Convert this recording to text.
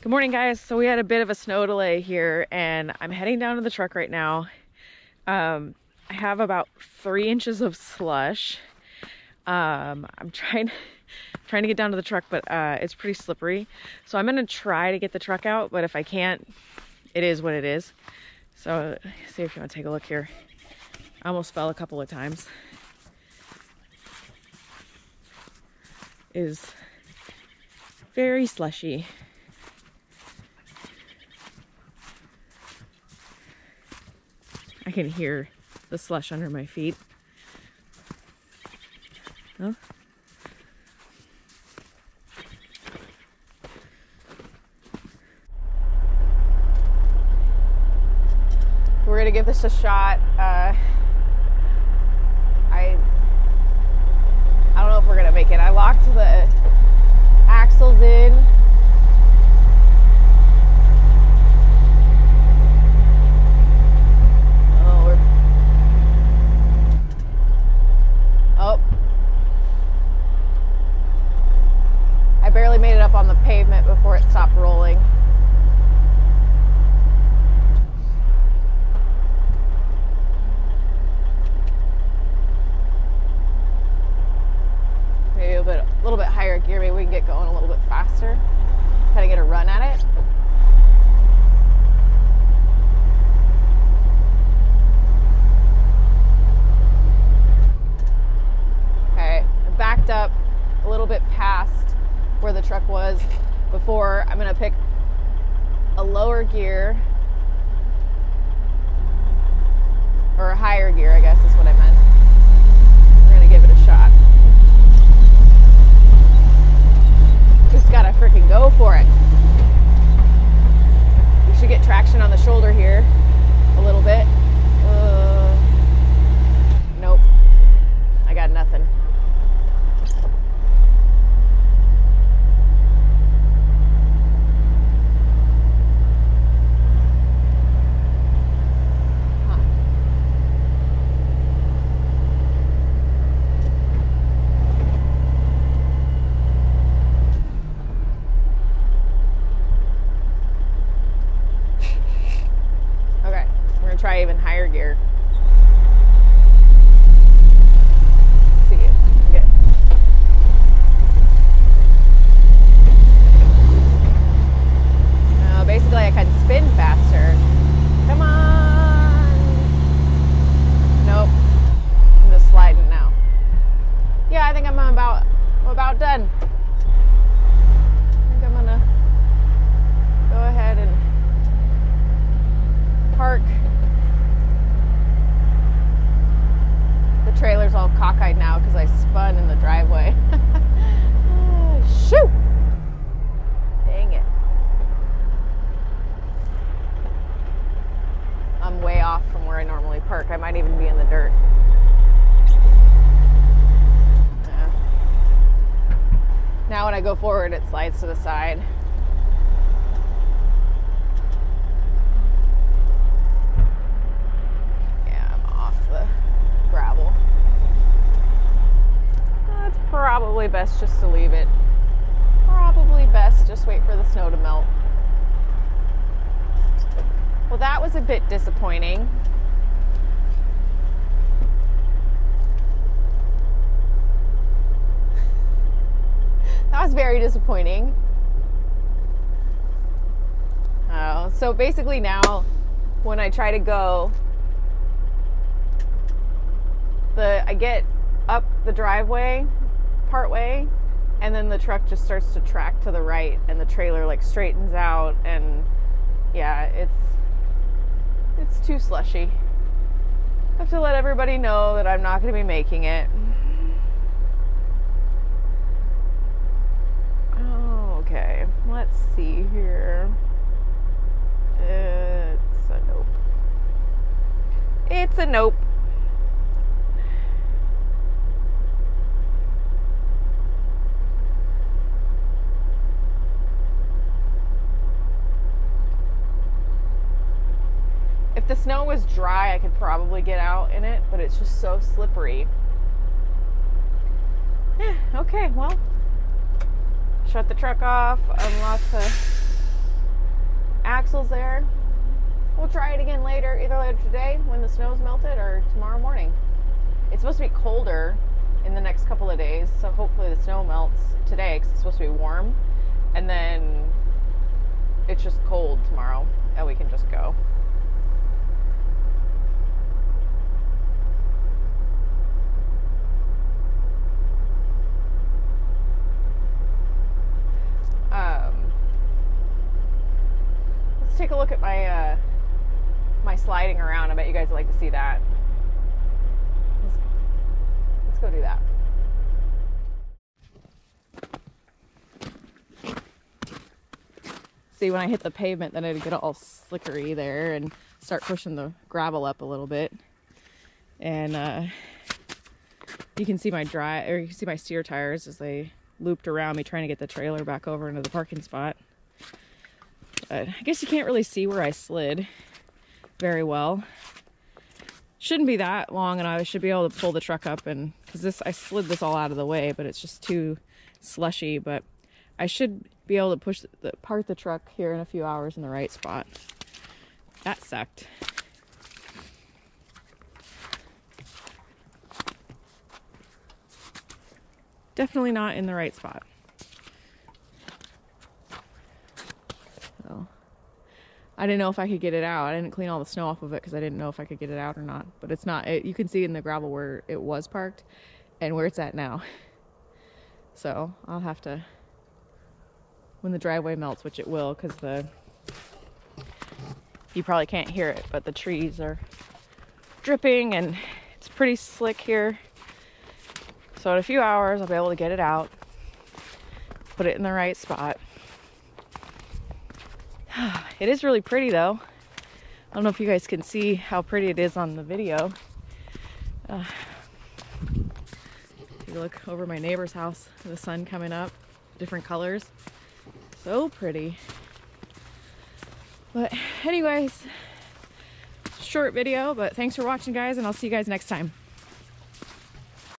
Good morning, guys. So we had a bit of a snow delay here and I'm heading down to the truck right now. I have about 3 inches of slush. I'm trying to get down to the truck, but it's pretty slippery. So I'm gonna try to get the truck out, but if I can't, it is what it is. So see if you want to take a look here. I almost fell a couple of times. It is very slushy. I can hear the slush under my feet. Huh? We're gonna give this a shot. I don't know if we're gonna make it. I locked the axles in. I barely made it up on the pavement before it stopped rolling. Maybe a little bit higher gear, maybe we can get going a little bit faster. Kind of get a run at it. Okay, I backed up a little bit past where the truck was before. I'm gonna pick a lower gear, or a higher gear, I guess is what I meant. We're gonna give it a shot. Just gotta freaking go for it. We should get traction on the shoulder here a little bit. Nope, I got nothing. Try even higher gear. Let's see if we can get. Basically, I can spin faster. Come on. Nope. I'm just sliding now. Yeah, I think I'm about done. I think I'm gonna go ahead and park. The trailer's all cockeyed now because I spun in the driveway. Shoot! Dang it. I'm way off from where I normally park. I might even be in the dirt. Now when I go forward, it slides to the side. Gravel. It's probably best just to leave it. Probably best just wait for the snow to melt. Well, that was a bit disappointing. That was very disappointing. So basically now when I try to go, I get up the driveway part way, and then the truck just starts to track to the right, and the trailer like straightens out, and yeah, it's too slushy. I have to let everybody know that I'm not going to be making it. Oh, okay, let's see here. It's a nope. It's a nope. If the snow was dry, I could probably get out in it, but it's just so slippery. Yeah, okay, well, shut the truck off, unlock the axles there. We'll try it again later, either later today when the snow's melted or tomorrow morning. It's supposed to be colder in the next couple of days, so hopefully the snow melts today because it's supposed to be warm, and then it's just cold tomorrow and we can just go. Let's take a look at my my sliding around. I bet you guys would like to see that. Let's go do that. See, when I hit the pavement, then it'd get all slickery there and start pushing the gravel up a little bit. And you can see my you can see my steer tires as they looped around me trying to get the trailer back over into the parking spot. But I guess you can't really see where I slid very well. Shouldn't be that long, and I should be able to pull the truck up, and because I slid this all out of the way, but it's just too slushy. But I should be able to park the truck here in a few hours in the right spot. That sucked. Definitely not in the right spot. So I didn't know if I could get it out. I didn't clean all the snow off of it because I didn't know if I could get it out or not. But it's not. You can see in the gravel where it was parked and where it's at now. So I'll have to, when the driveway melts, which it will, because you probably can't hear it, but the trees are dripping and it's pretty slick here. So in a few hours, I'll be able to get it out, put it in the right spot. It is really pretty though. I don't know if you guys can see how pretty it is on the video. If you look over my neighbor's house, the sun coming up, different colors. So pretty. But anyways, short video, but thanks for watching, guys, and I'll see you guys next time.